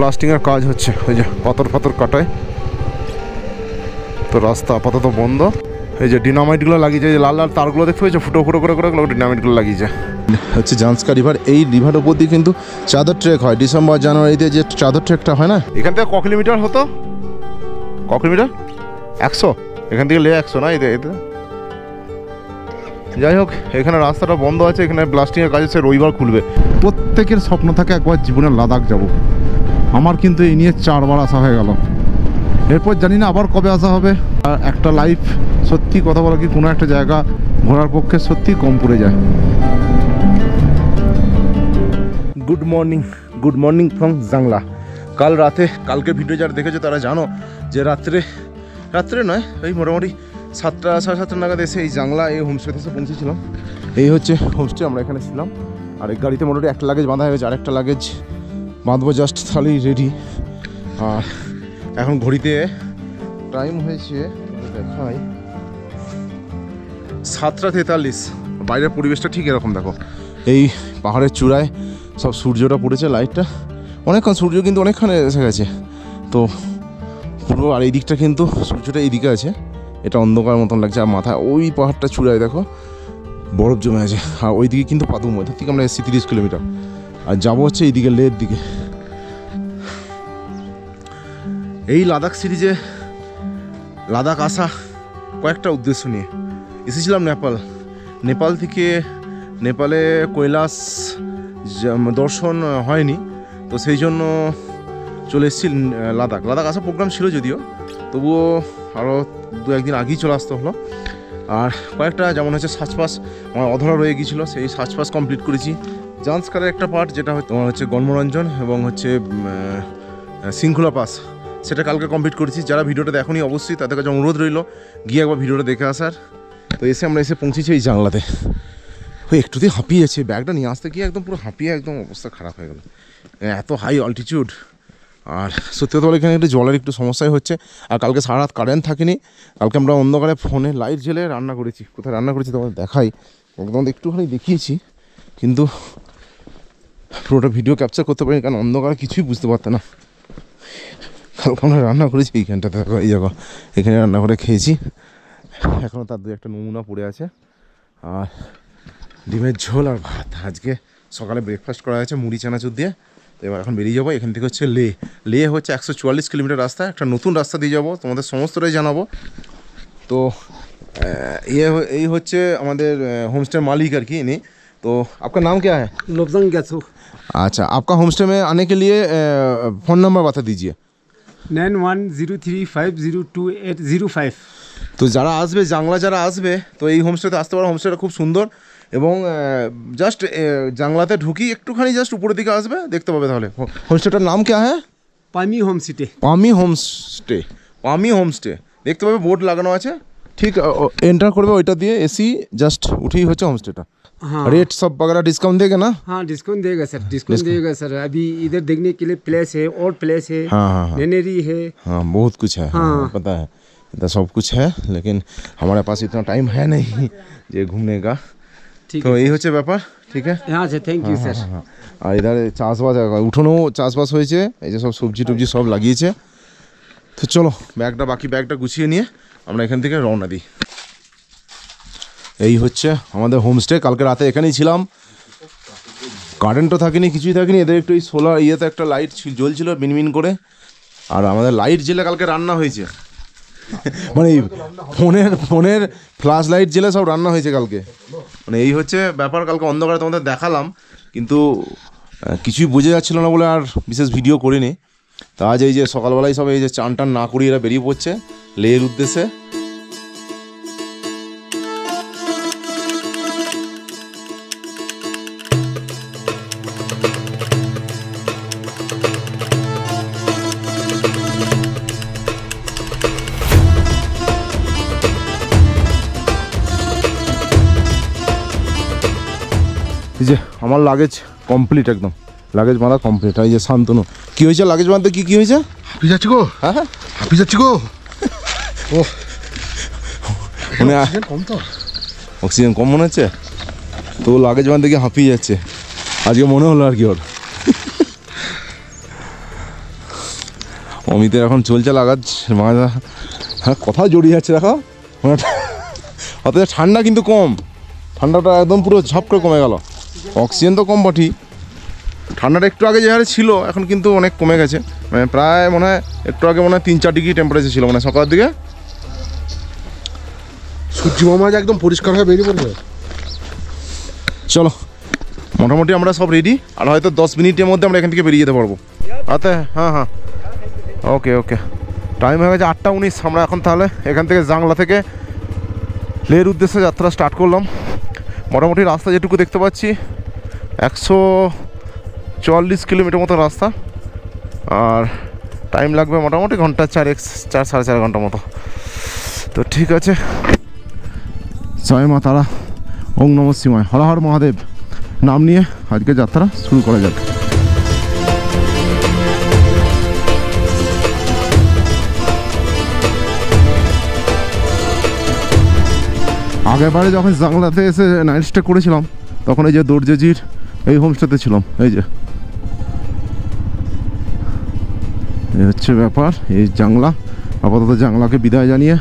ব্লাস্টিংয়ের কাজ হচ্ছে, ওই যে পাথর ফাথর কাটায়। তো রাস্তা আপাতত বন্ধ। এই যে ডিনামাইটগুলো লাগিয়েছে, যে লাল লাল তারগুলো দেখতে পেয়েছে, ফুটো ফুটো করে করে ডিনামাইটগুলো লাগিয়েছে। হচ্ছে জান্সকা রিভার। এই রিভারের উপর দিয়ে কিন্তু চাদর ট্রেক হয় ডিসেম্বর জানুয়ারিতে, যে চাদর ট্রেকটা হয় না। এখান থেকে ক কিলোমিটার হতো? ক কিলোমিটার? 100। এখান থেকে লে 100 না? এতে যাই হোক, এখানে রাস্তাটা বন্ধ আছে, এখানে ব্লাস্টিংয়ের কাজ হচ্ছে, রবিবার খুলবে। প্রত্যেকের স্বপ্ন থাকে একবার জীবনে লাদাখ যাব। আমার কিন্তু এই নিয়ে 4 বার আসা হয়ে গেল। এরপর জানি না আবার কবে আসা হবে। আর একটা লাইফ সত্যি কথা বলা কি, কোনো একটা জায়গা ঘোরার পক্ষে সত্যি কম পড়ে যায়। গুড মর্নিং ফ্রম জাংলা। কাল রাতে, কালকে ভিডিও যারা দেখেছো তারা জানো যে রাত্রে নয়, ওই মোটামুটি 7টা সাড়ে 7টা নাগাদ এসে এই জাংলা এই হোমস্টেতে এসে পৌঁছেছিলাম। এই হচ্ছে হোমস্টে, আমরা এখানে ছিলাম। আর এই গাড়িতে মোটামুটি একটা লাগেজ বাঁধা হয়ে গেছে, আরেকটা লাগেজ বাঁধবো জাস্ট, তাহলে রেডি। আর এখন ঘড়িতে টাইম হয়েছে দেখাই 7টা 43। বাইরের পরিবেশটা ঠিক এরকম দেখো, এই পাহাড়ের চূড়ায় সব সূর্যটা পড়েছে, লাইটটা অনেকক্ষণ, সূর্য কিন্তু অনেকক্ষণ এসে গেছে। তো পুরো আর এই দিকটা কিন্তু সূর্যটা এই দিকে আছে, এটা অন্ধকার মতন লাগছে। আর মাথায় ওই পাহাড়টা চূড়ায় দেখো বরফ জমে আছে। আর ওই দিকে কিন্তু পাদুম, ওইটার থেকে আমরা এসেছি 30 কিলোমিটার। আর যাবো হচ্ছে এইদিকে লের দিকে। এই লাদাখ সিরিজে লাদাখ আসা কয়েকটা উদ্দেশ্য নিয়ে এসেছিলাম। নেপাল থেকে, নেপালে কৈলাস দর্শন হয়নি, তো সেই জন্য চলে এসেছি লাদাখ আসার প্রোগ্রাম ছিল যদিও, তবুও আরও 2-1 দিন আগেই চলে আসতে হলো। আর কয়েকটা যেমন হচ্ছে সাজপাস আমার অধরা রয়ে গিয়েছিলো, সেই সাজপাস কমপ্লিট করেছি। জান্সকারের একটা পার্ট যেটা তোমার হচ্ছে গণমরঞ্জন এবং হচ্ছে শৃঙ্খলা পাস, সেটা কালকে কমপ্লিট করেছি। যারা ভিডিওটা দেখোনি অবশ্যই তাদের কাছে অনুরোধ রইল গিয়ে একবার ভিডিওটা দেখে আসার। তো আমরা এসে পৌঁছেছি এই জাংলাতে। ওই একটুতেই হাঁপিয়েছে, ব্যাগটা নিয়ে আসতে গিয়ে একদম পুরো হাঁপিয়ে একদম অবস্থা খারাপ হয়ে গেল, এত হাই অল্টিটিউড। আর সত্যি কথা বলে এখানে একটু জলের একটু সমস্যাই হচ্ছে। আর কালকে সারা রাত কারেন্ট থাকেনি, কালকে আমরা অন্ধকারে ফোনে লাইট জ্বেলে রান্না করেছি। কোথায় রান্না করেছি তোমাদের দেখাই, তোমাদের একটুখানি দেখিয়েছি, কিন্তু পুরোটা ভিডিও ক্যাপচার করতে পারিনি, কারণ অন্ধকারে কিছুই বুঝতে পারতাম না। কালকে আমরা রান্না করেছি এইখানটাতে, এই জায়গা এখানে রান্না করে খেয়েছি। এখনও তার 2-1টা নমুনা পড়ে আছে। আর ডিমের ঝোল আর ভাত। আজকে সকালে ব্রেকফাস্ট করা হয়েছে মুড়ি চানাচুর দিয়ে। তো এবার এখন বেরিয়ে যাবো। এখান থেকে হচ্ছে লে হচ্ছে 144 কিলোমিটার রাস্তা, একটা নতুন রাস্তা দিয়ে যাবো, তোমাদের সমস্তটাই জানাবো। তো এই হচ্ছে আমাদের হোমস্टे मालिक আর কি इन्हीं। तो आपका नाम क्या है? लोबजंग गैसू। अच्छा, आपका होमस्टे में आने के लिए फ़ोन नंबर बता दीजिए। 9103502805। তো যারা আসবে, জাংলা যারা আসবে, তো এই হোমস্টেতে আসতে পারো। হোমস্টেটা খুব সুন্দর এবং জাস্ট জাংলাতে ঢুকি একটুখানি জাস্ট উপরের দিকে আসবে, দেখতে পাবে। তাহলে হোমস্টেটার নাম क्या है? पामी होमस्टे। পামি হোমস্টে দেখতে পাবে, বোর্ড লাগানো আছে। ঠিক এন্টার করবে, ওইটা দিয়ে এসি জাস্ট উঠেই হচ্ছে হোমস্টেটা। हाँ, रेट सब वगैरह डिस्काउंट देगा ना? हाँ डिस्काउंट देगा सर, डिस्काउंट देगा सर। अभी इधर देखने के लिए प्लेस है और प्लेस है। हाँ, नेनेरी है। हाँ बहुत कुछ है। हाँ पता है, इतना सब कुछ है, लेकिन हमारे पास इतना टाइम है नहीं ये घूमने का। तो यही হচ্ছে ব্যাপার। ঠিক আছে, हाँ सर, थैंक यू सर। আর এধারে চাষবাস, উঠোনো চাষবাস হয়েছে, এই যে সব সবজি টবজি সব লাগিয়েছে। তো চলো বাকি ব্যাগটা গুছিয়ে নিয়ে আমরা এখান থেকে রওনা দিই। এই হচ্ছে আমাদের হোমস্টে। কালকে রাতে এখানেই ছিলাম, কারেন্টও থাকেনি, কিছুই থাকেনি। এদের একটু এই সোলার ইয়েতে একটা লাইট জ্বলছিল মিনমিন করে। আর আমাদের লাইট জেলে কালকে রান্না হয়েছে, মানে ফোনের ফ্ল্যাশ লাইট জেলে সব রান্না হয়েছে কালকে। মানে এই হচ্ছে ব্যাপার। কালকে অন্ধকারে তোমাদের দেখালাম, কিন্তু কিছুই বোঝা যাচ্ছিল না বলে আর বিশেষ ভিডিও করিনি। তা আজ এই যে সকালবেলায় সব এই যে চান টান না করি এরা বেরিয়ে পড়ছে লেহের উদ্দেশ্যে। এই যে আমার লাগেজ কমপ্লিট, একদম লাগেজ বাঁধা কমপ্লিট। এই যে শান্তনু, কি হয়েছে লাগেজ বাঁধতে? কি হয়েছে? হাঁপিয়ে যাচ্ছি গো। হ্যাঁ হাঁপিয়ে যাচ্ছি গো। ও মনে কম তো, অক্সিজেন কম মনে হচ্ছে তো, লাগেজ বাঁধতে গিয়ে হাঁপিয়ে যাচ্ছে। আজকে মনে হলো আর কি ওর। অমিতের এখন চলছে লাগাজ মাজা। হ্যাঁ কোথাও জড়িয়ে যাচ্ছে দেখো, অথচ ঠান্ডা কিন্তু কম, ঠান্ডাটা একদম পুরো ঝপ করে কমে গেল। অক্সিজেন তো কম বটেই, ঠান্ডাটা একটু আগে যে হারে ছিল এখন কিন্তু অনেক কমে গেছে। মানে প্রায় মনে হয় একটু আগে মনে হয় 3-4 ডিগ্রি টেম্পারেচার ছিল মানে সকালের দিকে। সূর্য মামা একদম পরিষ্কার হয়ে বেরিয়ে পড়বে। চলো মোটামুটি আমরা সব রেডি, আর হয়তো 10 মিনিটের মধ্যে আমরা এখান থেকে বেরিয়ে যেতে পারবো। আচ্ছা হ্যাঁ হ্যাঁ ওকে ওকে, টাইম হয়ে গেছে 8টা 19। আমরা এখন তাহলে এখান থেকে জাংলা থেকে লের উদ্দেশ্যে যাত্রা স্টার্ট করলাম। মোটামুটি রাস্তা যেটুকু দেখতে পাচ্ছি 140 কিলোমিটার মতো রাস্তা, আর টাইম লাগবে মোটামুটি ঘন্টা 4-4.5 ঘন্টা মতো। তো ঠিক আছে, জয় মা তারা, ওং নমঃ শিবায়, হর হর মহাদেব নাম নিয়ে আজকে যাত্রা শুরু করা যাক। আগেরবারে যখন জাংলাতে এসে নাইট স্টে করেছিলাম তখন এই যে দর্জেজির এই হোমস্টেতে ছিলাম। এই যে এই হচ্ছে ব্যাপার, এই জাংলা। আপাতত জাংলাকে বিদায় জানিয়ে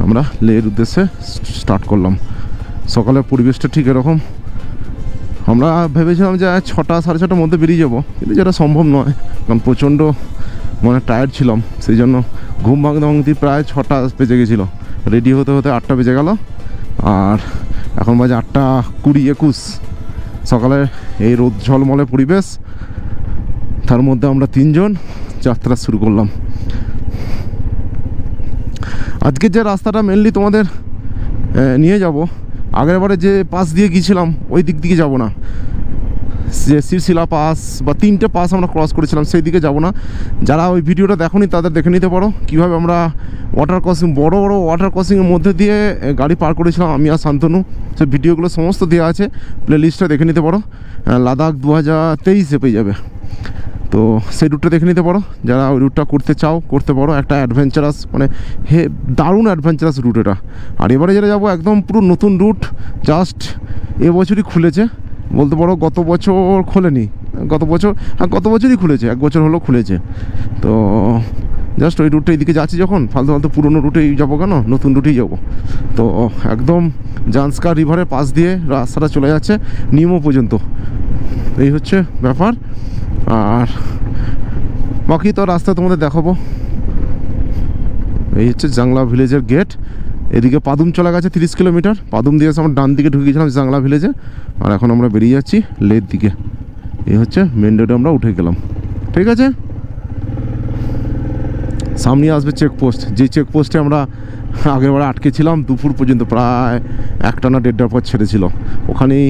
আমরা লের উদ্দেশ্যে স্টার্ট করলাম। সকালের পরিবেশটা ঠিক এরকম। আমরা ভেবেছিলাম যে 6-6:30 মধ্যে বেরিয়ে যাবো, কিন্তু যেটা সম্ভব নয়, কারণ প্রচণ্ড মানে টায়ার্ড ছিলাম। সেই জন্য ঘুম ভাঙতে ভাঙতে প্রায় 6টা বেজে গেছিলো, রেডি হতে হতে 8টা বেজে গেল। আর এখন বাজে 8:20-21। সকালে এই রোদ ঝলমলে পরিবেশ, তার মধ্যে আমরা 3 জন যাত্রা শুরু করলাম। আজকে যে রাস্তাটা মেনলি তোমাদের নিয়ে যাব, আগেরবারে যে পাস দিয়ে গিয়েছিলাম ওই দিক দিকে যাব না, যে সিরসিলা পাস বা 3টে পাস আমরা ক্রস করেছিলাম সেই দিকে যাব না। যারা ওই ভিডিওটা দেখোনি তাদের দেখে নিতে পারো কীভাবে আমরা ওয়াটার ক্রসিং, বড় বড় ওয়াটার ক্রসিংয়ের মধ্যে দিয়ে গাড়ি পার করেছিলাম আমি আর শান্তনু। সেই ভিডিওগুলো সমস্ত দেওয়া আছে, প্লে লিস্টটা দেখে নিতে পারো। লাদাখ 2023-এ পেয়ে যাবে, তো সেই রুটটা দেখে নিতে পারো। যারা ওই রুটটা করতে চাও করতে পারো, একটা অ্যাডভেঞ্চারাস মানে দারুণ অ্যাডভেঞ্চারাস রুট এটা। আর এবারে যেটা যাবো একদম পুরো নতুন রুট, জাস্ট এবছরই খুলেছে বলতে পারো, গত বছর খোলেনি, গত বছরই খুলেছে, 1 বছর হলো খুলেছে। তো জাস্ট ওই রুটটা এইদিকে যাচ্ছি যখন, ফালতু পুরোনো রুটেই যাবো কেন, নতুন রুটেই যাবো। তো একদম জান্সকার রিভারের পাশ দিয়ে রাস্তাটা চলে যাচ্ছে নিমো পর্যন্ত, এই হচ্ছে ব্যাপার। আর বাকি তো রাস্তা তোমাদের দেখাবো। এই হচ্ছে জাংলা ভিলেজের গেট, এদিকে পাদুম চলে গেছে 30 কিলোমিটার। পাদুম দিয়ে আমরা ডান দিকে ঢুকে গেছিলাম জাংলা ভিলেজে, আর এখন আমরা বেরিয়ে যাচ্ছি লের দিকে। এই হচ্ছে মেন রোডে আমরা উঠে গেলাম। ঠিক আছে, সামনে আসবে চেকপোস্ট, যে চেকপোস্টে আমরা আগেরবার আটকে ছিলাম দুপুর পর্যন্ত, প্রায় 1টা না 1:30টার পর ছেড়েছিল। ওখানেই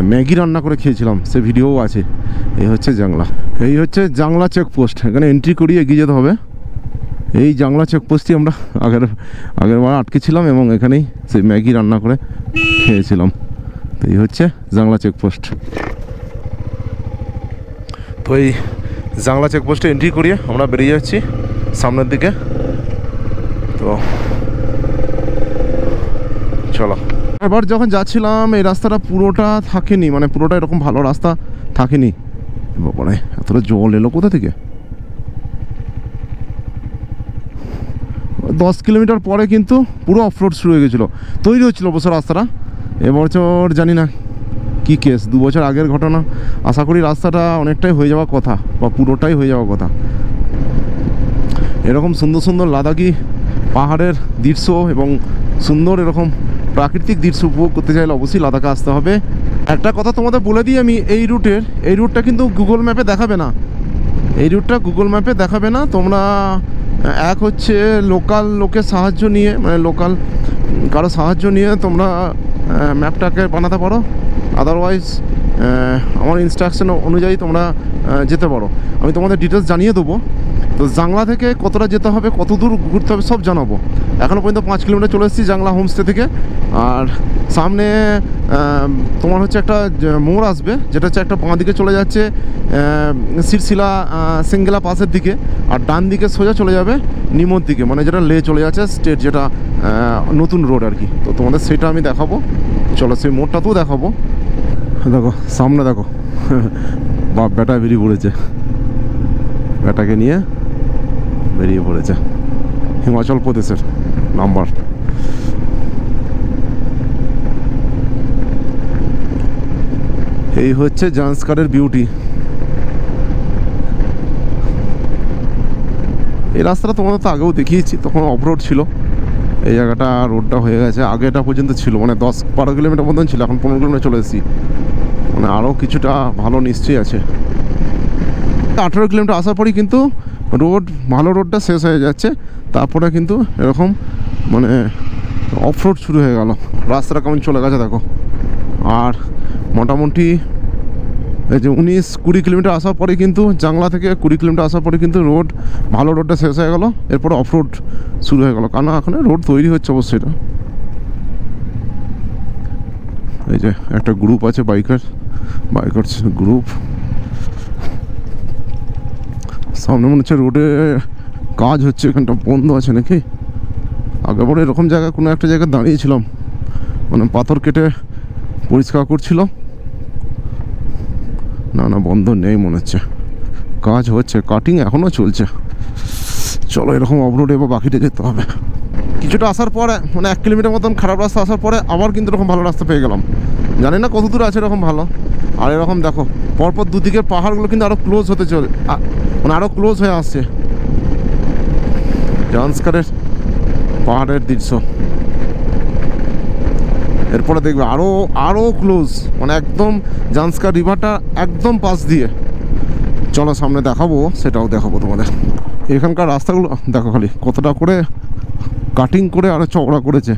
ম্যাগি রান্না করে খেয়েছিলাম, সে ভিডিওও আছে। এই হচ্ছে জাংলা, এই হচ্ছে জাংলা চেকপোস্ট। এখানে এন্ট্রি করিয়ে এগিয়ে যেতে হবে। এই জাংলা চেকপোস্টই আমরা আগেরবার আটকেছিলাম এবং এখানেই সেই ম্যাগি রান্না করে খেয়েছিলাম। তো এই হচ্ছে জাংলা চেকপোস্ট। তো এই জাংলা চেকপোস্টে এন্ট্রি করিয়ে আমরা বেরিয়ে যাচ্ছি সামনের দিকে। তো চলো, এবার যখন যাচ্ছিলাম এই রাস্তাটা পুরোটা থাকেনি, মানে পুরোটা এরকম ভালো রাস্তা থাকেনি। বাবারে এতটা জল এলো কোথা থেকে? 10 কিলোমিটার পরে কিন্তু পুরো অফরোড শুরু হয়ে গেছিলো, তৈরি হচ্ছিলো অবশ্য রাস্তাটা। এবছর জানি না কি কেস, 2 বছর আগের ঘটনা। আশা করি রাস্তাটা অনেকটাই হয়ে যাওয়ার কথা, বা পুরোটাই হয়ে যাওয়ার কথা। এরকম সুন্দর সুন্দর লাদাখি পাহাড়ের দৃশ্য এবং সুন্দর এরকম প্রাকৃতিক দৃশ্য উপভোগ করতে চাইলে অবশ্যই লাদাখে আসতে হবে। একটা কথা তোমাদের বলে দিই আমি, এই রুটটা কিন্তু গুগল ম্যাপে দেখাবে না। এই রুটটা গুগল ম্যাপে দেখাবে না। তোমরা এক হচ্ছে লোকাল লোকের সাহায্য নিয়ে, মানে লোকাল কারো সাহায্য নিয়ে তোমরা ম্যাপটাকে বানাতে পারো। আদারওয়াইজ আমার ইনস্ট্রাকশন অনুযায়ী তোমরা যেতে পারো। আমি তোমাদের ডিটেলস জানিয়ে দেবো। তো জাংলা থেকে কতটা যেতে হবে, কত দূর ঘুরতে হবে সব জানাবো। এখনও পর্যন্ত 5 কিলোমিটার চলে এসেছি জাংলা হোমস্টে থেকে। আর সামনে তোমার হচ্ছে একটা মোড় আসবে, যেটা হচ্ছে একটা বাঁ দিকে চলে যাচ্ছে সিরসিলা সিঙ্গেলা পাসের দিকে, আর ডান দিকে সোজা চলে যাবে নিমোর দিকে, মানে যেটা লে চলে যাচ্ছে স্টেট, যেটা নতুন রোড আর কি। তো তোমাদের সেটা আমি দেখাবো। চলো সেই মোড়টাতেও দেখাবো। দেখো সামনে দেখো, বাপ বেটা বেরিয়ে পড়েছে, বেটাকে নিয়ে বেরিয়ে পড়েছে, হিমাচল প্রদেশের নাম্বার। এই হচ্ছে জান্সকারের বিউটি। এই রাস্তাটা তোমাদের তো আগেও দেখিয়েছি, তখন অফরোড ছিল। এই জায়গাটা রোডটা হয়ে গেছে, আগে এটা পর্যন্ত ছিল মানে 10-12 কিলোমিটার মতন ছিল, এখন 15 কিলোমিটার চলে এসেছি। মানে আরও কিছুটা ভালো নিশ্চয়ই আছে। 18 কিলোমিটার আসার পরই কিন্তু রোড, ভালো রোডটা শেষ হয়ে যাচ্ছে। তারপরে কিন্তু এরকম মানে অফরোড শুরু হয়ে গেল। রাস্তাটা কেমন চলে গেছে দেখো। আর মোটামুটি এই যে 19-20 কিলোমিটার আসার পরে কিন্তু, জাংলা থেকে 20 কিলোমিটার আসার পরে কিন্তু রোড, ভালো রোডটা শেষ হয়ে গেল। এরপরে অফরোড শুরু হয়ে গেল, কারণ এখন রোড তৈরি হচ্ছে অবশ্যই। এটা এই যে একটা গ্রুপ আছে, বাইকার গ্রুপ। সামনে মনে হচ্ছে রোডে কাজ হচ্ছে, এখানটা বন্ধ আছে নাকি। আগে পরে এরকম জায়গায় কোনো একটা জায়গায় দাঁড়িয়েছিলাম, মানে পাথর কেটে পরিষ্কার করছিল। না না, বন্ধ নেই মনে হচ্ছে, কাজ হচ্ছে, কাটিং এখনও চলছে। চলো এরকম অফরোডে এবার বাকিটা যেতে হবে। কিছুটা আসার পরে মানে 1 কিলোমিটার মতন খারাপ রাস্তা আসার পরে আবার কিন্তু এরকম ভালো রাস্তা পেয়ে গেলাম। জানি না কত দূর আছে এরকম ভালো। আর এরকম দেখো পরপর দুদিকের পাহাড়গুলো কিন্তু আরও ক্লোজ হতে চলে, মানে আরও ক্লোজ হয়ে আসছে। জান্সকারের পাহাড়ের দৃশ্য এরপরে দেখবে আরও ক্লোজ, মানে একদম জান্সকার রিভারটা একদম পাশ দিয়ে। চলো সামনে দেখাবো, সেটাও দেখাবো তোমাদের। এখানকার রাস্তাগুলো দেখো খালি কতটা করে কাটিং করে আরও চওড়া করেছে।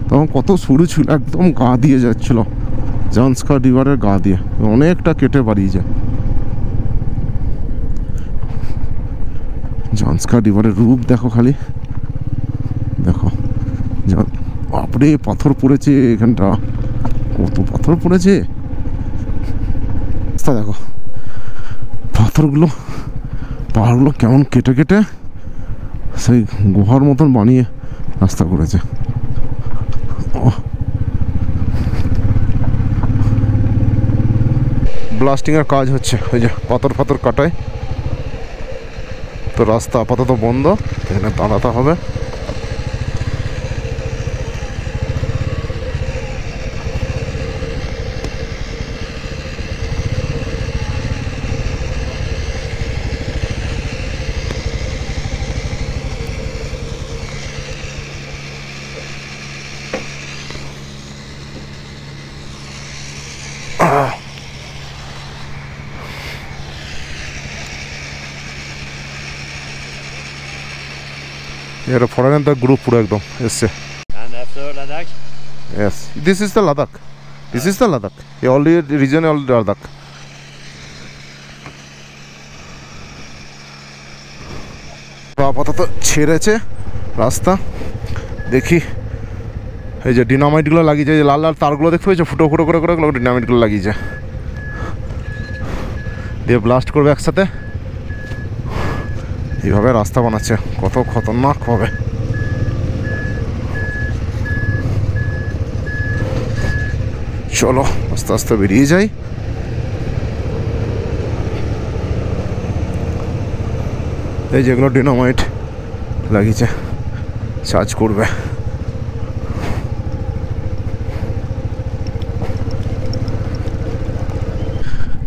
তখন কত সরু ছিল, একদম গা দিয়ে যাচ্ছিলো জান্সকার রিভারের গা দিয়ে, অনেকটা কেটে বাড়িয়েছে। জান্সকার রিভারের রূপ দেখো খালি, দেখো বাপরে পাথর পড়েছে এখানটা, কত পাথর পড়েছে। দেখো পাথরগুলো, পাহাড়গুলো কেমন কেটে কেটে সেই গুহার মতন বানিয়ে রাস্তা করেছে। ব্লাস্টিংয়ের কাজ হচ্ছে, ওই যে পাথর কাটায়। তো রাস্তা আপাতত বন্ধ, এখানে দাঁড়াতে হবে। এটা ফরেনার দ্য গ্রুপ পুরো একদম এসছে। And after Ladakh? Yes, this is the Ladakh. This is the Ladakh. Only region, only Ladakh. আপাতত ছেড়েছে রাস্তা, দেখি এই যে ডিনামাইটগুলো লাগিয়েছে, যে লাল লাল তারগুলো দেখতে পেয়েছে, ফুটো ফুটো করে করে ডিনামাইটগুলো লাগিয়েছে, দিয়ে ব্লাস্ট করবে একসাথে। এইভাবে রাস্তা বানাচ্ছে, কত খতরনাক হবে। চলো আস্তে আস্তে বেরিয়ে যাই। এই যেগুলো ডিনামাইট লাগিয়েছে, চার্জ করবে।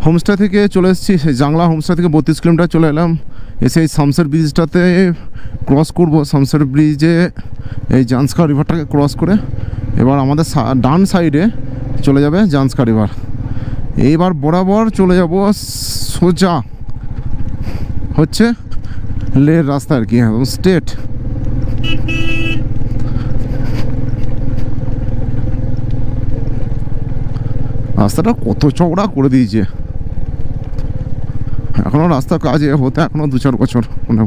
হোমস্টে থেকে চলে এসেছি, সেই জাংলা হোমস্টে থেকে 32 কিলোমিটার চলে এলাম। এসে এই শামসের ব্রিজটাতে ক্রস করব। শামসের ব্রিজে এই জান্সকার রিভারটাকে ক্রস করে এবার আমাদের ডান সাইডে চলে যাবে জান্সকার রিভার। এইবার বরাবর চলে যাব সোজা, হচ্ছে লের রাস্তা আর কি, একদম স্ট্রেট। রাস্তাটা কত চওড়া করে দিয়েছে। এখনও রাস্তার কাজে হতে এখনও 2-4 বছর, মানে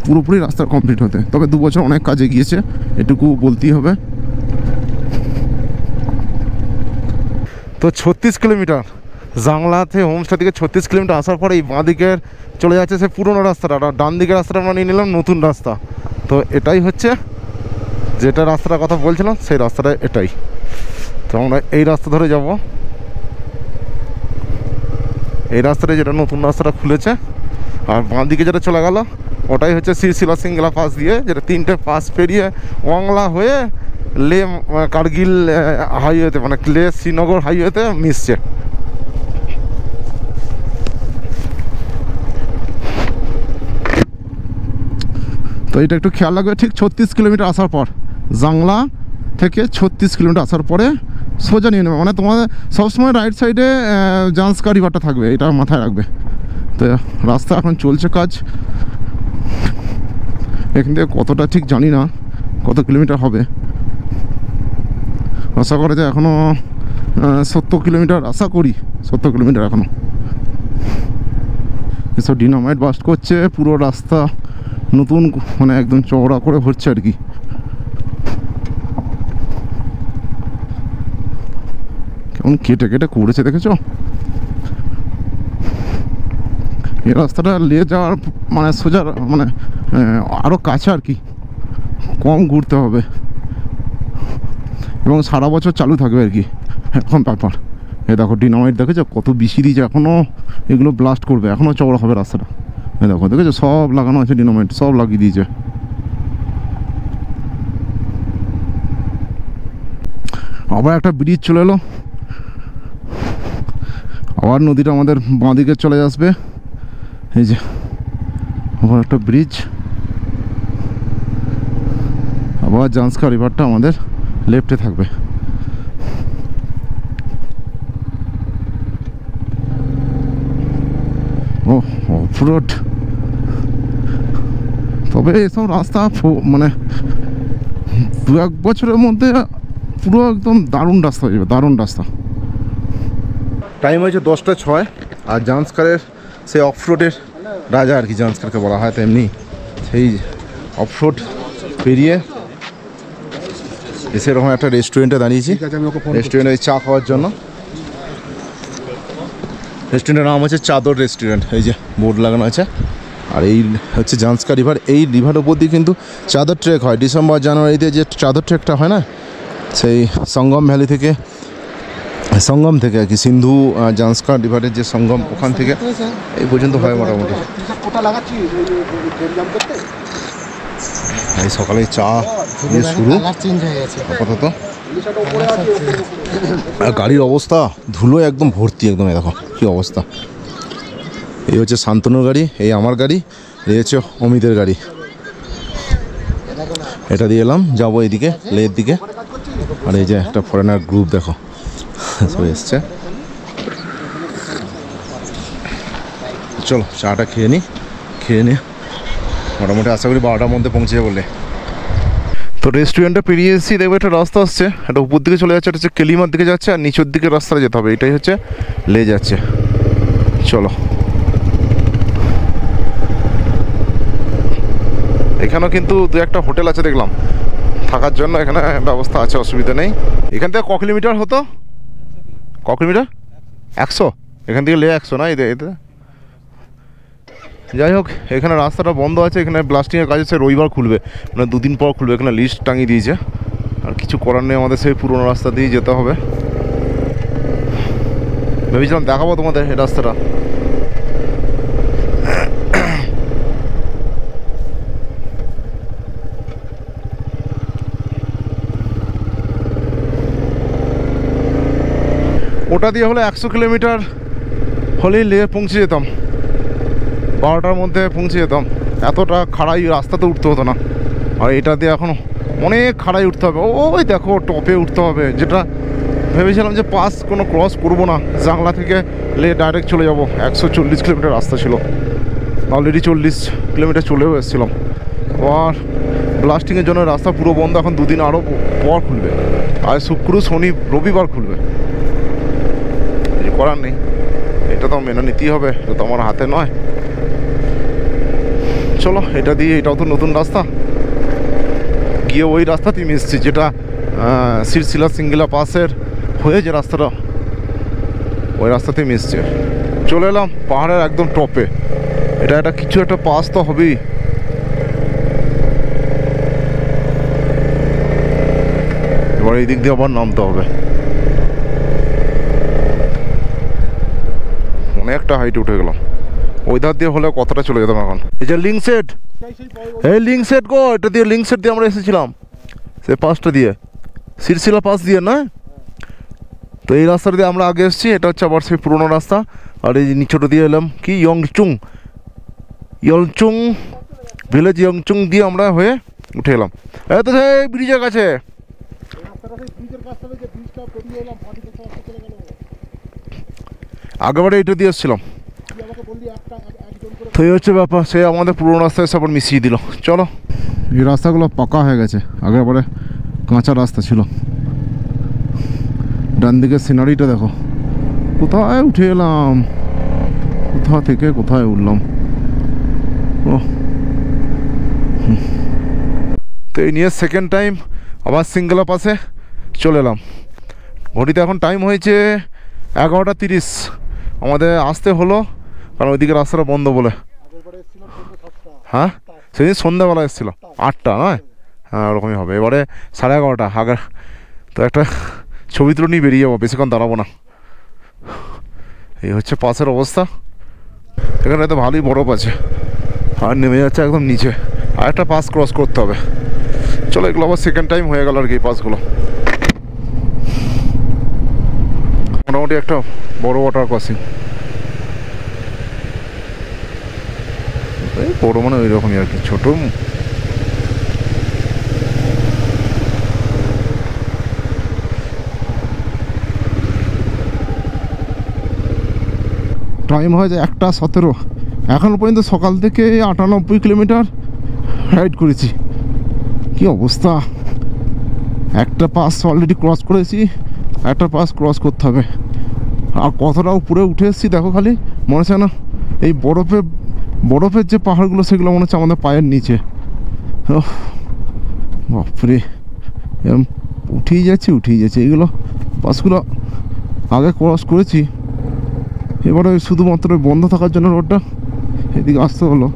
পুরোপুরি রাস্তা কমপ্লিট হতে। তবে 2 বছর অনেক কাজে গিয়েছে, এটুকু বলতেই হবে। তো 36 কিলোমিটার জাংলাতে হোমস্টে থেকে 36 কিলোমিটার আসার পরে এই বাঁ দিকের চলে যাচ্ছে সে পুরোনো রাস্তাটা, আর ডান দিকের রাস্তাটা আমরা নিয়ে নিলাম নতুন রাস্তা। তো এটাই হচ্ছে যেটা রাস্তাটার কথা বলছিলাম, সেই রাস্তাটা এটাই। তো আমরা এই রাস্তা ধরে যাব, এই রাস্তাটা যেটা নতুন রাস্তাটা খুলেছে। আর বাঁ দিকে যেটা চলে গেল ওটাই হচ্ছে সিরসিলা সিঙ্গলা পাস দিয়ে, যেটা 3টে পাস পেরিয়ে ওয়াংলা হয়ে লে কার্গিল হাইওয়েতে মানে লে শ্রীনগর হাইওয়েতে মিশছে। তো এটা একটু খেয়াল রাখবে, ঠিক 36 কিলোমিটার আসার পর জাংলা থেকে 36 কিলোমিটার আসার পরে সোজা নিয়ে নেবে, মানে তোমাদের সবসময় রাইট সাইডে জান্সকা রিভারটা থাকবে, এটা মাথায় রাখবে। তো রাস্তা এখন চলছে কাজ, এখান থেকে কতটা ঠিক জানি না, কত কিলোমিটার হবে, আশা করা যায় এখনও 70 কিলোমিটার, আশা করি 70 কিলোমিটার এখনও। এসব ডিনামাইট বাস্ট করছে, পুরো রাস্তা নতুন মানে একদম চওড়া করে ভরছে আর কি। কেমন কেটে কেটে করেছে দেখেছো? এই রাস্তাটা নিয়ে যাওয়ার মানে সোজা মানে আরও কাছে আর কি, কম ঘুরতে হবে এবং সারা বছর চালু থাকবে আর কি এখন ব্যাপার। এই দেখো ডিনামাইট দেখেছো কত বেশি দিয়েছে, এখনও এগুলো ব্লাস্ট করবে, এখনও চওড়া হবে রাস্তাটা। এই দেখো দেখেছো সব লাগানো আছে ডিনামাইট, সব লাগিয়ে দিয়েছে। আবার একটা ব্রিজ চলে এলো, আবার নদীটা আমাদের বাঁ দিকে চলে আসবে। এই যে আবার একটা ব্রিজ, আবার জান্সকা রিভারটা আমাদের লেফটে থাকবে। ও অফরোড, তবে এসব রাস্তা মানে 2-1 বছরের মধ্যে পুরো একদম দারুণ রাস্তা হয়ে যাবে, দারুণ রাস্তা। টাইম হয়েছে 10টা 6, আর জান্সকারের সেই অফরোডের রাজা আর কি জান্সকারকে বলা হয়, তেমনি সেই অফরোড পেরিয়ে এসে এরকম একটা রেস্টুরেন্টে দাঁড়িয়েছি, রেস্টুরেন্টে চা খাওয়ার জন্য। রেস্টুরেন্টের নাম হচ্ছে চাদর রেস্টুরেন্ট, এই যে বোর্ড লাগানো আছে। আর এই হচ্ছে জান্সকা রিভার, এই রিভার উপর দিয়ে কিন্তু চাদর ট্রেক হয় ডিসেম্বর জানুয়ারিতে, যে চাদর ট্রেকটা হয় না, সেই সঙ্গম ভ্যালি থেকে, সঙ্গম থেকে আর কি, সিন্ধু জান্সকা রিভারের যে সঙ্গম, ওখান থেকে এই পর্যন্ত হয় মোটামুটি। এই সকালে চা দিয়ে শুরু আপাতত। আর গাড়ির অবস্থা ধুলো একদম ভর্তি, একদম দেখো কী অবস্থা। এই হচ্ছে শান্তনুর গাড়ি, এই আমার গাড়ি, এই হচ্ছে অমিতের গাড়ি। এটা দিয়ে এলাম, যাবো এইদিকে লের দিকে। আর এই যে একটা ফরেনার গ্রুপ দেখো সব এসছে। চলো চাটা খেয়ে নিই, খেয়ে নিয়ে মোটামুটি আশা করি 12টার মধ্যে পৌঁছে যাবো বলে। তো রেস্টুরেন্টটা পেরিয়ে এসেছি, দেখবে একটা রাস্তা আসছে, এটা উপর দিকে চলে যাচ্ছে, এটা হচ্ছে কেলিমার দিকে যাচ্ছে, আর নিচের দিকে রাস্তাটা যেতে হবে, এটাই হচ্ছে লে যাচ্ছে। চলো, এখানেও কিন্তু 2-1টা হোটেল আছে দেখলাম থাকার জন্য, এখানে ব্যবস্থা আছে, অসুবিধা নেই। এখান থেকে ক কিলোমিটার হতো, ক কিলোমিটার? 100, এখান থেকে লে 100 না? এতে যাই হোক, এখানে রাস্তাটা বন্ধ আছে, এখানে ব্লাস্টিংয়ের কাজ আছে, রবিবার খুলবে, মানে 2 দিন পর খুলবে, এখানে লিস্ট টাঙিয়ে দিয়েছে। আর কিছু করার নেই, আমাদের সেই পুরোনো রাস্তা দিয়ে যেতে হবে। ভেবেছিলাম দেখাবো তোমাদের এই রাস্তাটা। ওটা দিয়ে হলে 100 কিলোমিটার হলেই লে পৌঁছে যেতাম, 12টার মধ্যে পৌঁছে যেতাম। এতটা খাড়াই রাস্তাতে উঠতে হতো না। আর এটা দিয়ে এখন অনেক খাড়াই উঠতে হবে, ওই দেখো টপে উঠতে হবে, যেটা ভেবেছিলাম যে পাস কোনো ক্রস করবো না, জাংলা থেকে লে ডাইরেক্ট চলে যাব। 140 কিলোমিটার রাস্তা ছিল, অলরেডি 40 কিলোমিটার চলেও এসেছিলাম। আর ব্লাস্টিংয়ের জন্য রাস্তা পুরো বন্ধ, এখন 2 দিন আরও পর খুলবে, আর শুক্র শনি রবিবার খুলবে। কিছু করার নেই, এটা তো মেনে নিতেই হবে, এটা তো আমার হাতে নয়। চলো এটা দিয়ে, এটাও তো নতুন রাস্তা, গিয়ে ওই রাস্তাতেই মিশছি, যেটা সিরসিলা সিঙ্গিলা পাসের হয়ে যে রাস্তাটা, ওই রাস্তাতেই মিশছে। চলে এলাম পাহাড়ের একদম টপে, এটা একটা কিছু একটা পাস তো হবেই। এবার এই দিক দিয়ে আবার নামতে হবে, অনেকটা হাইটে উঠে গেলাম। ওই ধার দিয়ে হলে কতটা চলে যেতাম এখন। এই যে লিঙ্ক সেট, এই লিঙ্ক সেট গো, এটা দিয়ে লিঙ্ক সেট দিয়ে আমরা এসেছিলাম, সে পাসটা দিয়ে, সিরসিলা পাস দিয়ে না। তো এই রাস্তা দিয়ে আমরা আগে এসেছি, এটা হচ্ছে আবার সেই পুরোনো রাস্তা। আর এই নিচটা দিয়ে এলাম কি ইয়ংচুং ভিলেজ, ইয়ংচুং দিয়ে আমরা হয়ে উঠে এলাম। এই তো সেই ব্রিজের কাছে। আগেবারে এটা দিয়ে এসেছিলাম। তো এই হচ্ছে ব্যাপার, সে আমাদের পুরোনো রাস্তায় এসে আবার মিশিয়ে দিল। চলো, এই রাস্তাগুলো পাকা হয়ে গেছে, আগেবারে কাঁচা রাস্তা ছিল। ডান দিকের সিনারিটা দেখো, কোথায় উঠে এলাম, কোথা থেকে কোথায় উঠলাম। ও তো এই নিয়ে সেকেন্ড টাইম আবার সিঙ্গলা পাসে চলে এলাম। ঘড়িতে এখন টাইম হয়েছে 11:30। আমাদের আসতে হলো কারণ ওইদিকে রাস্তাটা বন্ধ বলে। হ্যাঁ, সেদিন সন্ধ্যাবেলা এসেছিল 8টা নয়, হ্যাঁ ওরকমই হবে। এবারে 11:30 আগের। তো একটা ছবি তুলে নিয়ে বেরিয়ে যাবো, বেশিক্ষণ দাঁড়াবো না। এই হচ্ছে পাসের অবস্থা। এখানে তো ভালোই বরফ আছে, আর নেমে যাচ্ছে একদম নিচে। আর একটা পাস ক্রস করতে হবে। চলো, এগুলো আবার সেকেন্ড টাইম হয়ে গেল আর কি। এই পাসগুলো মোটামুটি একটা বড় ওয়াটার ক্রসিং, এই বড় মানে ওই রকমই আর কি, ছোট। টাইম হয়েছে 1:17। এখনও পর্যন্ত সকাল থেকে 98 কিলোমিটার রাইড করেছি। কি অবস্থা! একটা পাস অলরেডি ক্রস করেছি, একটা পাস ক্রস করতে হবে। আর কতটা উপরে উঠে এসেছি দেখো, খালি মনে হচ্ছে না এই বরফের যে পাহাড়গুলো সেগুলো মনে হচ্ছে আমাদের পায়ের নিচে। বাপরে, এরকম উঠেই যাচ্ছে। এইগুলো পাসগুলো আগে ক্রস করেছি, এবারে শুধুমাত্র বন্ধ থাকার জন্য রোডটা এদিকে আসতে হলো,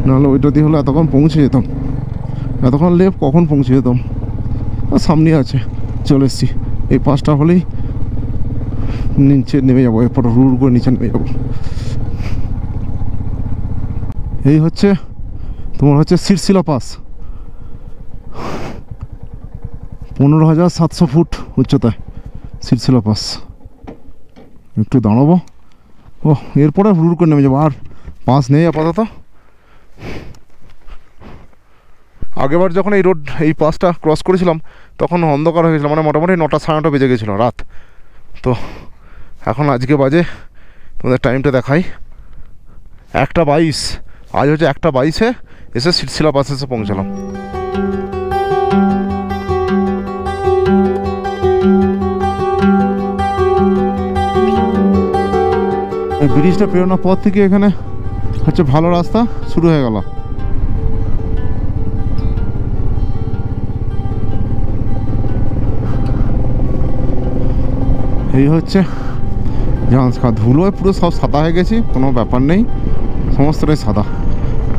নাহলে ওইটা দিয়ে হলে এতক্ষণ পৌঁছে যেতাম। এতক্ষণ লেপ কখন পৌঁছে যেতাম। আর সামনে আছে, চলে এসেছি। এই পাসটা হলেই নিচে নেমে যাবো, এরপর রুট করে নিচে নেমে যাবো। এই হচ্ছে তোমার হচ্ছে সিরসিলা পাস, 15,700 ফুট উচ্চতায় সিরসিলা পাস। একটু দাঁড়াবো, ও এরপরে রুট করে নেমে যাবো। আর পাস নেই আপাতত। আগেবার যখন এই পাসটা ক্রস করেছিলাম তখন অন্ধকার হয়ে গেছিলো, মানে মোটামুটি 9টা 9:30 বেজে গেছিলো রাত। তো এখন আজকে বাজে, তোমাদের টাইমটা দেখাই, 1:22। আজ হচ্ছে 1:22-এ এসে সিরসিলা পাসে এসে পৌঁছালাম। ব্রিজটা পেরোনোর পর থেকে এখানে হচ্ছে ভালো রাস্তা শুরু হয়ে গেল। এই হচ্ছে জাহাজঘাট। ধুলোয় পুরো সব সাদা হয়ে গেছি, কোনো ব্যাপার নেই, সমস্তটাই সাদা।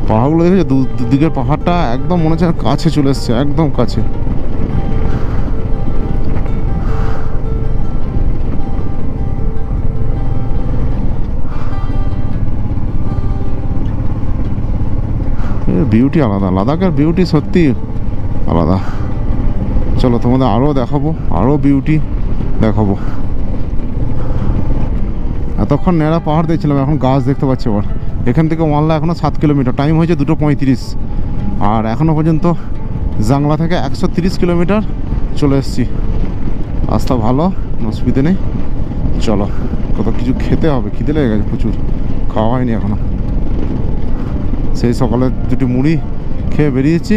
পাহাড়গুলো দেখেছো, দুদিকের পাহাড়টা একদম মনে হচ্ছে কাছে চলে এসছে, একদম কাছে। বিউটি আলাদা, লাদাখের বিউটি সত্যি আলাদা। চলো তোমাদের আরও দেখাবো, আরও বিউটি দেখাবো। এতক্ষণ ন্যাড়া পাহাড় দেখছিলাম, এখন গাছ দেখতে পাচ্ছি। আবার এখান থেকে মালদা এখনও 7 কিলোমিটার, টাইম হয়েছে 2:35। আর এখনও পর্যন্ত জাংলা থেকে 130 কিলোমিটার চলে এসেছি। রাস্তা ভালো, অসুবিধে নেই। চলো, কত কিছু খেতে হবে, খিদে লেগে গেছে প্রচুর, খাওয়া হয়নি এখনও। সেই সকালে 2টি মুড়ি খেয়ে বেরিয়েছি,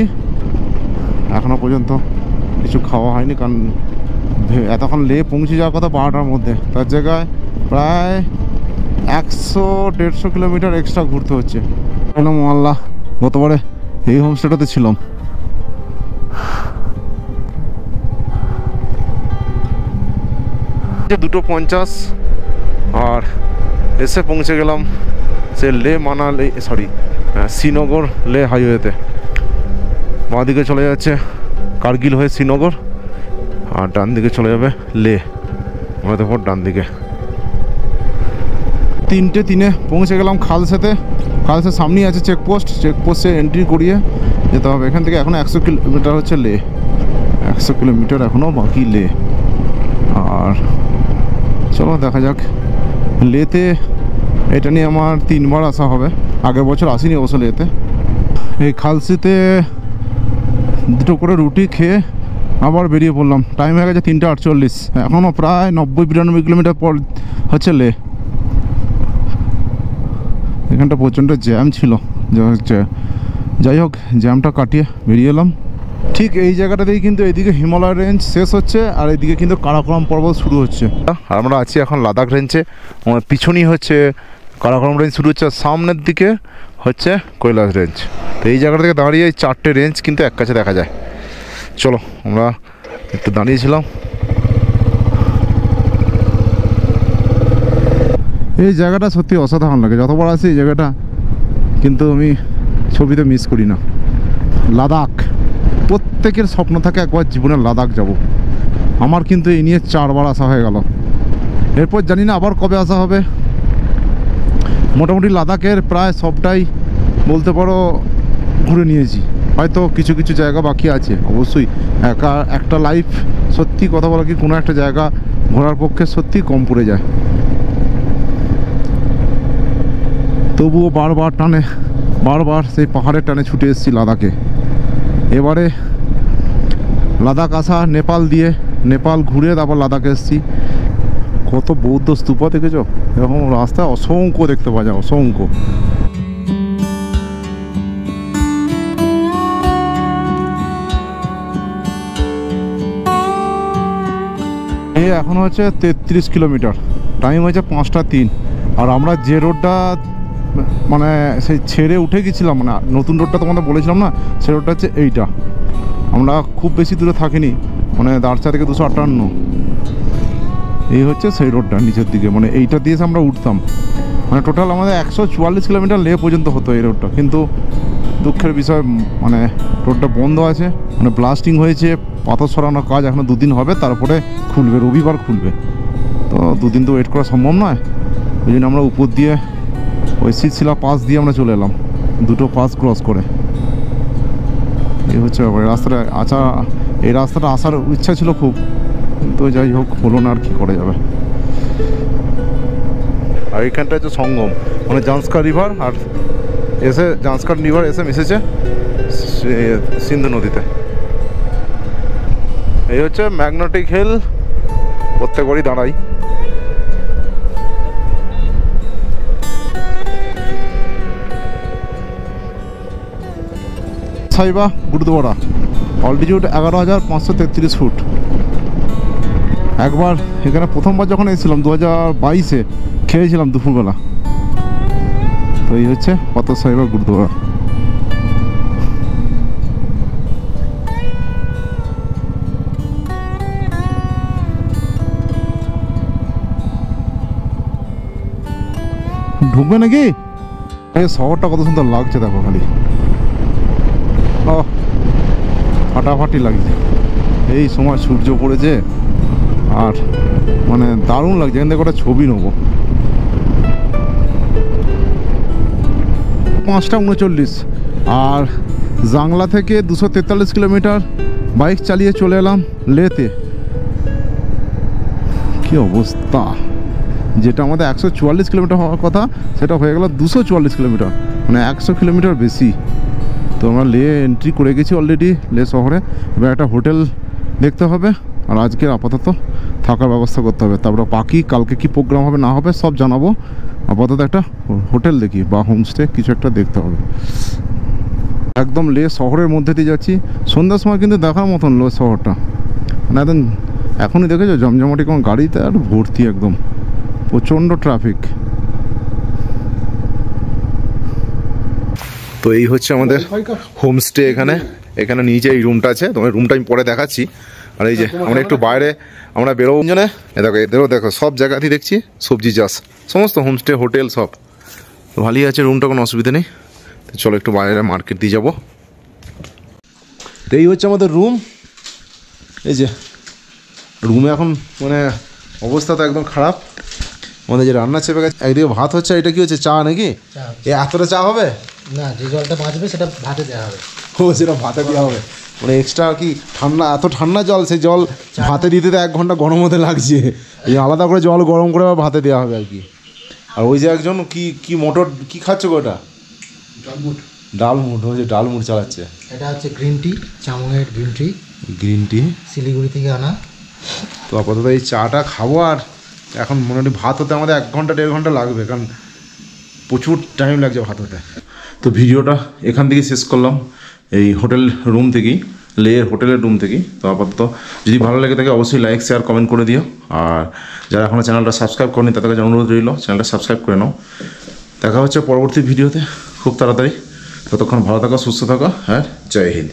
এখনও পর্যন্ত কিছু খাওয়া হয়নি। কারণ এতক্ষণ লে পৌঁছে যাওয়ার কথা 12টার মধ্যে, তার জায়গায় প্রায় 100-150 কিলোমিটার এক্সট্রা ঘুরতে হচ্ছে। আল্লাহ, গতবারে এই হোমস্টেটাতে ছিলাম। যে 2:50 আর এসে পৌঁছে গেলাম সে শ্রীনগর লে হাইওয়েতে। বাঁদিকে চলে যাচ্ছে কার্গিল হয়ে শ্রীনগর, আর ডান দিকে চলে যাবে লে। আমরা দেখো ডান দিকে 3:03 পৌঁছে গেলাম খালসাতে। খালসের সামনেই আছে চেকপোস্টে এন্ট্রি করিয়ে যেতে হবে। এখান থেকে এখনও 100 কিলোমিটার হচ্ছে লে, 100 কিলোমিটার এখনও বাকি লে। আর চলো দেখা যাক। লেতে এটা নিয়ে আমার 3 বার আসা হবে, আগের বছর আসিনি অবশ্য লেতে। এই খালসিতে 2টো করে রুটি খেয়ে আবার বেরিয়ে পড়লাম। টাইম হয়ে গেছে 3:48, এখনও প্রায় 90-92 কিলোমিটার পর হচ্ছে লে। এখানটা প্রচণ্ড জ্যাম ছিল, যাই হোক জ্যামটা কাটিয়ে বেরিয়ে এলাম। ঠিক এই জায়গাটাতেই কিন্তু এইদিকে হিমালয় রেঞ্জ শেষ হচ্ছে আর এইদিকে কিন্তু কারাকোরাম পর্বত শুরু হচ্ছে। আর আমরা আছি এখন লাদাখ রেঞ্জে, আমার পিছনেই হচ্ছে কারাকোরাম রেঞ্জ শুরু হচ্ছে, সামনের দিকে হচ্ছে কৈলাস রেঞ্জ। তো এই জায়গা থেকে দাঁড়িয়ে এই 4টে রেঞ্জ কিন্তু এক কাছে দেখা যায়। চলো আমরা একটু দাঁড়িয়েছিলাম। এই জায়গাটা সত্যি অসাধারণ লাগে, যতবার আসি এই জায়গাটা কিন্তু আমি ছবিতে মিস করি না। লাদাখ প্রত্যেকের স্বপ্ন থাকে একবার জীবনে লাদাখ যাব। আমার কিন্তু এই নিয়ে 4 বার আসা হয়ে গেল, এরপর জানি না আবার কবে আসা হবে। মোটামুটি লাদাখের প্রায় সবটাই বলতে পারো ঘুরে নিয়েছি, হয়তো কিছু কিছু জায়গা বাকি আছে। অবশ্যই একটা লাইফ সত্যি কথা বলা কি কোনো একটা জায়গা ঘোরার পক্ষে সত্যি কম পড়ে যায়। তবুও বারবার সেই পাহাড়ের টানে ছুটে এসেছি লাদাখে। এবারে লাদাখ আসা নেপাল দিয়ে, নেপাল ঘুরে তারপর লাদাখে এসেছি। কত বৌদ্ধ স্তূপ দেখেছ, এরকম রাস্তায় অসংখ্য দেখতে পাওয়া যায়, অসংখ্য। এই এখন হচ্ছে 33 কিলোমিটার, টাইম হয়েছে 5:03। আর আমরা যে রোডটা মানে সেই ছেড়ে উঠে গেছিলাম, মানে নতুন রোডটা তোমাদের বলেছিলাম না, সে রোডটা হচ্ছে এইটা। আমরা খুব বেশি দূরে থাকিনি, মানে দারচা থেকে 258। এই হচ্ছে সেই রোডটা নিচের দিকে, মানে এইটা দিয়ে আমরা উঠতাম। মানে টোটাল আমাদের 144 কিলোমিটার লে পর্যন্ত হতো এই রোডটা। কিন্তু দুঃখের বিষয় মানে রোডটা বন্ধ আছে, মানে ব্লাস্টিং হয়েছে, পাথর সরানোর কাজ এখনও 2 দিন হবে, তারপরে খুলবে, রবিবার খুলবে। তো 2 দিন তো ওয়েট করা সম্ভব নয়, ওই জন্য আমরা উপর দিয়ে ওই শিলা পাস দিয়ে আমরা চলে এলাম, 2টো পাস ক্রস করে। এই হচ্ছে ব্যাপার। এই রাস্তাটা আসার ইচ্ছা ছিল খুব, কিন্তু যাই হোক হলো না, আর কি করা যাবে। আর এখানটা হচ্ছে সঙ্গম, মানে জান্সকার রিভার আর জান্সকার রিভার এসে মিশেছে সিন্ধু নদীতে। এই হচ্ছে ম্যাগনেটিক হিল, প্রত্যেকবারই দাঁড়াই। Saiba gurdwara, altitude 11,533 foot. একবার এখানে প্রথমবার যখন এসেছিলাম 2022-এ খেয়েছিলাম দুপুরবেলা। তো এই হচ্ছে পাথর সাহিবা গুরুদুয়ারা। ঢুকবে নাকি? এই শহরটা কত সুন্দর লাগছে দেখো, খালি ফাটাফাটি লাগছে। এই সময় সূর্য পড়েছে আর মানে দারুণ লাগছে। এখান থেকে একটা ছবি নেবো। 5:39 আর জাংলা থেকে 243 কিলোমিটার বাইক চালিয়ে চলে এলাম লেতে। কি অবস্থা, যেটা আমাদের 144 কিলোমিটার হওয়ার কথা সেটা হয়ে গেল 244 কিলোমিটার, মানে 100 কিলোমিটার বেশি। তো আমরা লে এন্ট্রি করে গেছি অলরেডি, লে শহরে। এবার একটা হোটেল দেখতে হবে আর আজকে আপাতত থাকার ব্যবস্থা করতে হবে। তারপরে বাকি কালকে কি প্রোগ্রাম হবে না হবে সব জানাবো। আপাতত একটা হোটেল দেখি বা হোমস্টে কিছু একটা দেখতে হবে। একদম লে শহরের মধ্যে দিয়ে যাচ্ছি। সন্ধ্যার সময় কিন্তু দেখার মতন লে শহরটা, মানে একদম এখনই দেখেছো জমজমাটি কোনো গাড়িতে আর ভর্তি, একদম প্রচণ্ড ট্রাফিক। তো এই হচ্ছে আমাদের হোমস্টে। এখানে নিচে এই রুমটা আছে, তোমার রুমটা আমি পরে দেখাচ্ছি। আর এই যে আমরা একটু বাইরে আমরা বেরোবো জন্য, দেখো দেখো সব জায়গাতেই দেখছি সবজি চাষ, সমস্ত হোমস্টে হোটেল সব ভালোই আছে। রুমটা কোনো অসুবিধা নেই। তো চলো একটু বাইরে মার্কেট দিয়ে যাবো। তো এই হচ্ছে আমাদের রুম। এই যে রুমে এখন মানে অবস্থা তো একদম খারাপ, আমাদের যে রান্না চেপে গেছে, একদিকে ভাত হচ্ছে, এটা কি হচ্ছে, চা নাকি? এ এতটা চা হবে না, যে জলটা বাঁচবে সেটা ভাতে দেওয়া হবে। ও সেটা ভাতে দেওয়া হবে, মানে এক্সট্রা কি ঠান্ডা, এত ঠান্ডা জল, সেই জল ভাতে দিতে তো 1 ঘন্টা গরম হতে লাগছে, এই আলাদা করে জল গরম করে আবার ভাতে দেওয়া হবে আর কি। আর ওই যে একজন কি মোটর কি খাচ্ছে গো, ওটা ডালমুট, ওই যে ডালমুট চালাচ্ছে। এটা হচ্ছে গ্রিন টি, চামুয়ের গ্রিন টি, শিলিগুড়ি থেকে আনা। তো আপাতত এই চাটা খাবো, আর এখন মোটামুটি ভাত হতে আমাদের 1 ঘন্টা 1.5 ঘন্টা লাগবে, কারণ প্রচুর টাইম লাগছে ভাত হতে। তো ভিডিওটা এখান থেকেই শেষ করলাম, এই হোটেল রুম থেকেই, লের হোটেলের রুম থেকেই। তো আপাতত যদি ভালো লাগে থাকে অবশ্যই লাইক শেয়ার কমেন্ট করে দিও, আর যারা এখনও চ্যানেলটা সাবস্ক্রাইব করেনি তাদের কাছে অনুরোধ রইল চ্যানেলটা সাবস্ক্রাইব করে নাও। দেখা হচ্ছে পরবর্তী ভিডিওতে খুব তাড়াতাড়ি। ততক্ষণ ভালো থাকো, সুস্থ থাকো, আর জয় হিন্দ।